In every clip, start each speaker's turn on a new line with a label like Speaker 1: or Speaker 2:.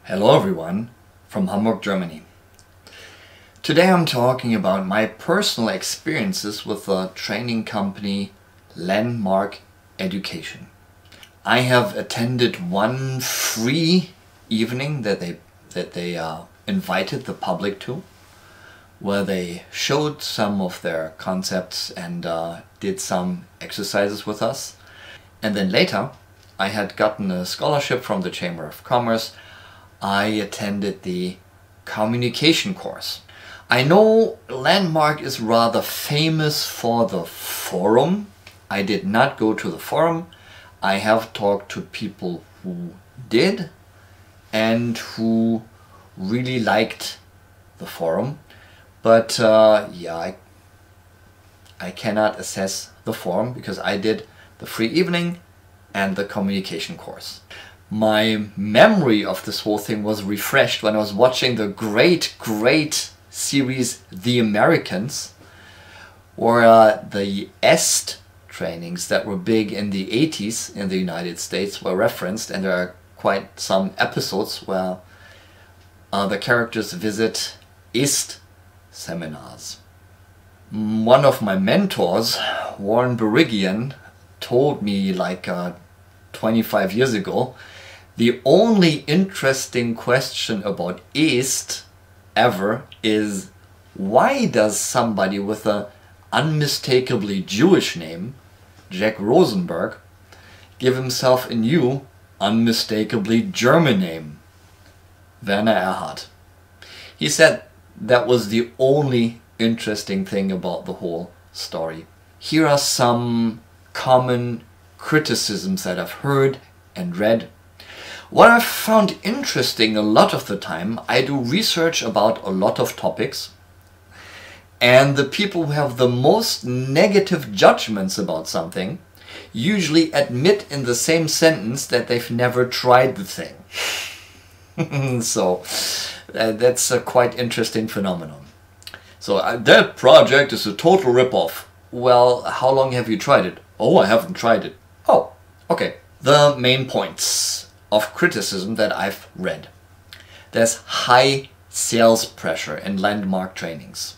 Speaker 1: Hello everyone from Hamburg, Germany. Today I'm talking about my personal experiences with the training company Landmark Education. I have attended one free evening that they invited the public to, where they showed some of their concepts and did some exercises with us. And then later I had gotten a scholarship from the Chamber of Commerce. I attended the communication course. I know Landmark is rather famous for the forum. I did not go to the forum. I have talked to people who did and who really liked the forum. But yeah, I cannot assess the forum because I did the free evening and the communication course. My memory of this whole thing was refreshed when I was watching the great series The Americans, where the EST trainings that were big in the 80s in the United States were referenced, and there are quite some episodes where the characters visit EST seminars. One of my mentors, Warren Berigian, told me like 25 years ago, the only interesting question about EST ever is, why does somebody with an unmistakably Jewish name, Jack Rosenberg, give himself a new, unmistakably German name, Werner Erhard? He said that was the only interesting thing about the whole story. Here are some common criticisms that I've heard and read. What I've found interesting a lot of the time, I do research about a lot of topics, and the people who have the most negative judgments about something usually admit in the same sentence that they've never tried the thing. So that's a quite interesting phenomenon. So that project is a total rip-off. Well, how long have you tried it? Oh, I haven't tried it. Oh, okay. The main points of criticism that I've read. There's high sales pressure in Landmark trainings.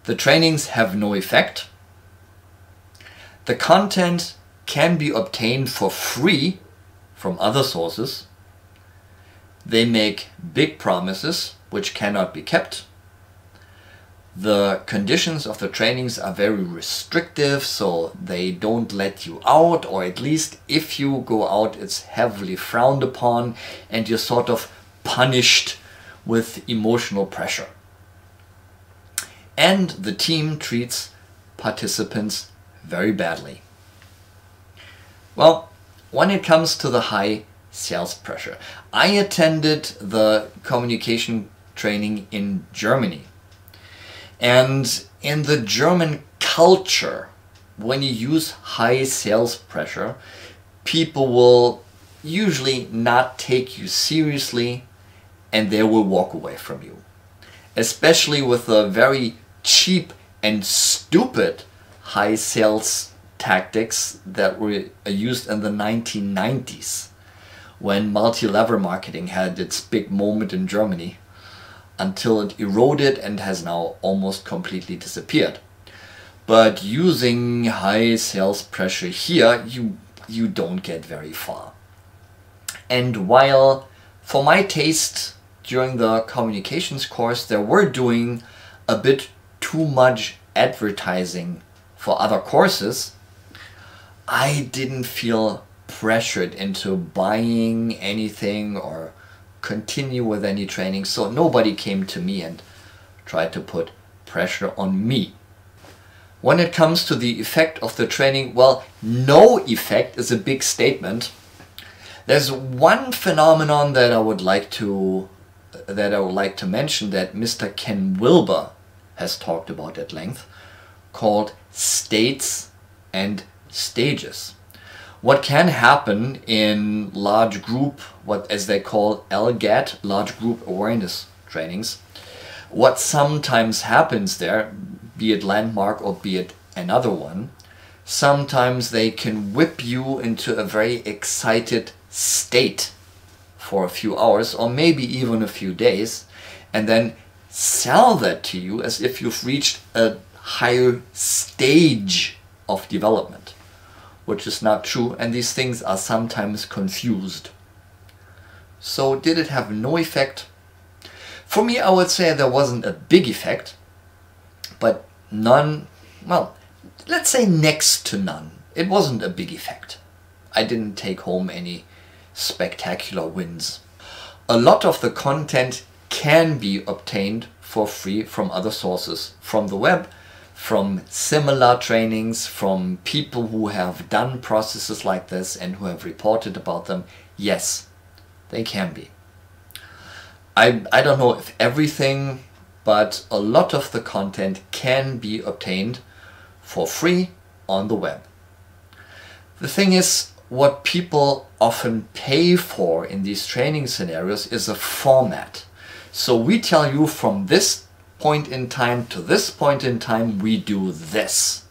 Speaker 1: The trainings have no effect. The content can be obtained for free from other sources. They make big promises which cannot be kept. The conditions of the trainings are very restrictive, so they don't let you out, or at least if you go out it's heavily frowned upon and you're sort of punished with emotional pressure. And the team treats participants very badly. Well, when it comes to the high sales pressure, I attended the communication training in Germany. And in the German culture, when you use high sales pressure, people will usually not take you seriously and they will walk away from you. Especially with the very cheap and stupid high sales tactics that were used in the 1990s, when multi-level marketing had its big moment in Germany, until it eroded and has now almost completely disappeared. But using high sales pressure here, you don't get very far. And while for my taste during the communications course they were doing a bit too much advertising for other courses, I didn't feel pressured into buying anything or continue with any training, so nobody came to me and tried to put pressure on me. When it comes to the effect of the training, well, no effect is a big statement. There's one phenomenon that I would like to mention that Mr. Ken Wilber has talked about at length, called states and stages. What can happen in large group, what as they call LGAT, large group awareness trainings, what sometimes happens there, be it Landmark or be it another one, sometimes they can whip you into a very excited state for a few hours or maybe even a few days, and then sell that to you as if you've reached a higher stage of development, which is not true, and these things are sometimes confused. So did it have no effect? For me, I would say there wasn't a big effect, but none, well, let's say next to none. It wasn't a big effect. I didn't take home any spectacular wins. A lot of the content can be obtained for free from other sources, from the web, from similar trainings, from people who have done processes like this and who have reported about them. Yes, they can be. I don't know if everything, but a lot of the content can be obtained for free on the web. The thing is, what people often pay for in these training scenarios is a format. So we tell you from this point in time to this point in time we do this.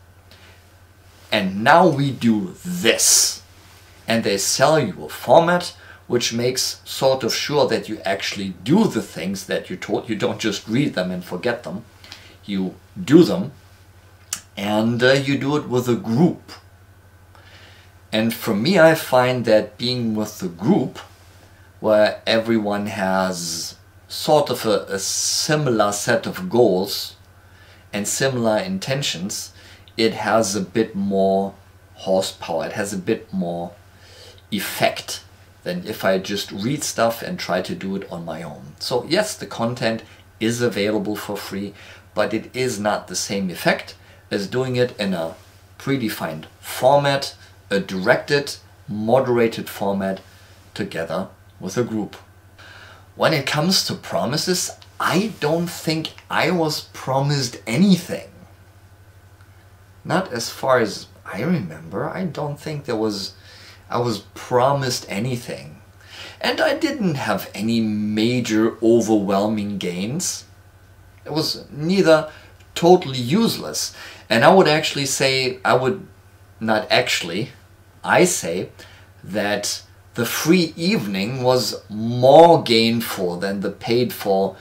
Speaker 1: And now we do this. And they sell you a format which makes sort of sure that you actually do the things that you're told. You don't just read them and forget them. You do them, and you do it with a group. And for me, I find that being with the group, where everyone has sort of a similar set of goals and similar intentions, it has a bit more horsepower, it has a bit more effect than if I just read stuff and try to do it on my own. So yes, the content is available for free, but it is not the same effect as doing it in a predefined format, a directed, moderated format together with a group. When it comes to promises, I don't think I was promised anything. Not as far as I remember. I don't think I was promised anything. And I didn't have any major overwhelming gains. It was neither totally useless. And I would actually say, I say that the free evening was more gainful than the paid for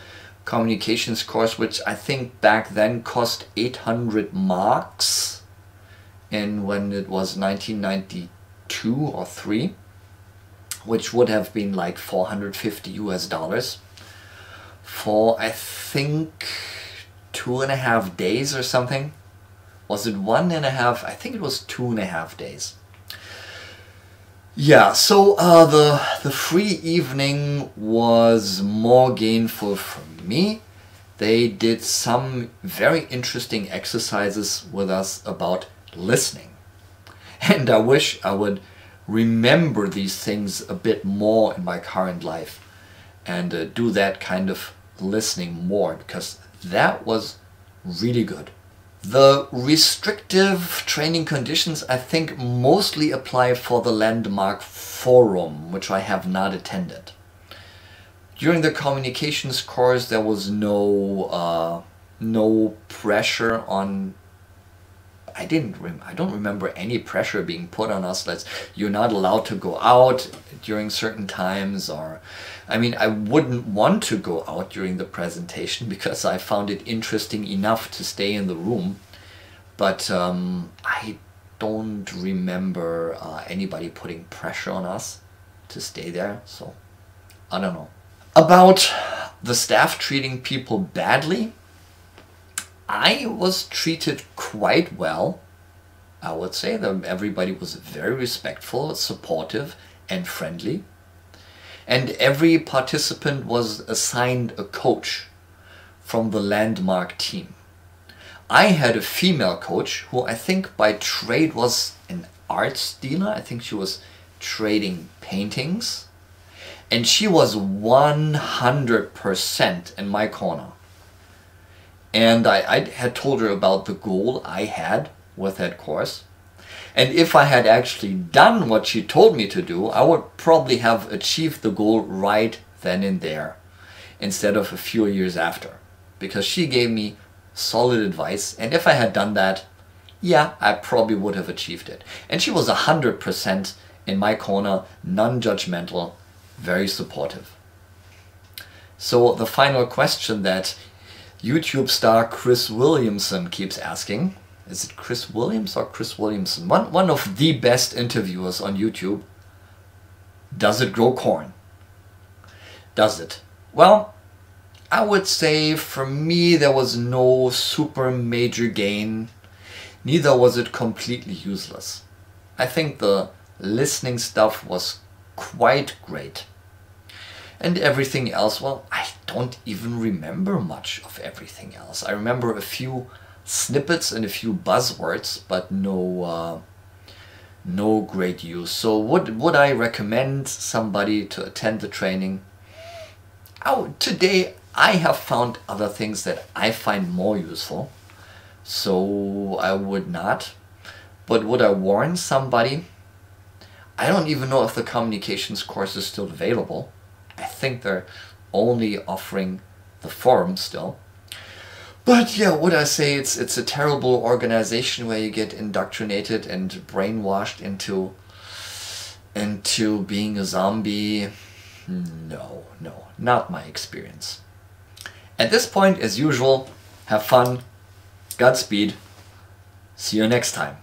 Speaker 1: communications course, which I think back then cost 800 marks, and when it was 1992 or 3, which would have been like $450 for I think 2.5 days or something. Was it 1.5? I think it was 2.5 days. Yeah, so the free evening was more gainful for me. They did some very interesting exercises with us about listening. And I wish I would remember these things a bit more in my current life and do that kind of listening more, because that was really good. The restrictive training conditions I think mostly apply for the Landmark Forum, which I have not attended. During the communications course there was no pressure on. I don't remember any pressure being put on us. You're not allowed to go out during certain times, or I mean, I wouldn't want to go out during the presentation because I found it interesting enough to stay in the room. But I don't remember anybody putting pressure on us to stay there, so I don't know. About the staff treating people badly, I was treated quite well. I would say that everybody was very respectful, supportive and friendly. And every participant was assigned a coach from the Landmark team. I had a female coach who I think by trade was an arts dealer. I think she was trading paintings. And she was 100% in my corner. And I had told her about the goal I had with that course. And if I had actually done what she told me to do, I would probably have achieved the goal right then and there, instead of a few years after. Because she gave me solid advice, and if I had done that, yeah, I probably would have achieved it. And she was 100% in my corner, non-judgmental, very supportive. So the final question that YouTube star Chris Williamson keeps asking, is it Chris Williams or Chris Williamson? One of the best interviewers on YouTube. Does it grow corn? Does it? Well, I would say for me there was no super major gain. Neither was it completely useless. I think the listening stuff was quite great. And everything else, well, I don't even remember much of everything else. I remember a few snippets and a few buzzwords, but no great use. So would I recommend somebody to attend the training? Oh, today I have found other things that I find more useful, so I would not. But would I warn somebody? I don't even know if the communications course is still available. I think they're only offering the forum still. But yeah, would I say it's a terrible organization where you get indoctrinated and brainwashed into being a zombie? No, not my experience. At this point, as usual, have fun, Godspeed, see you next time.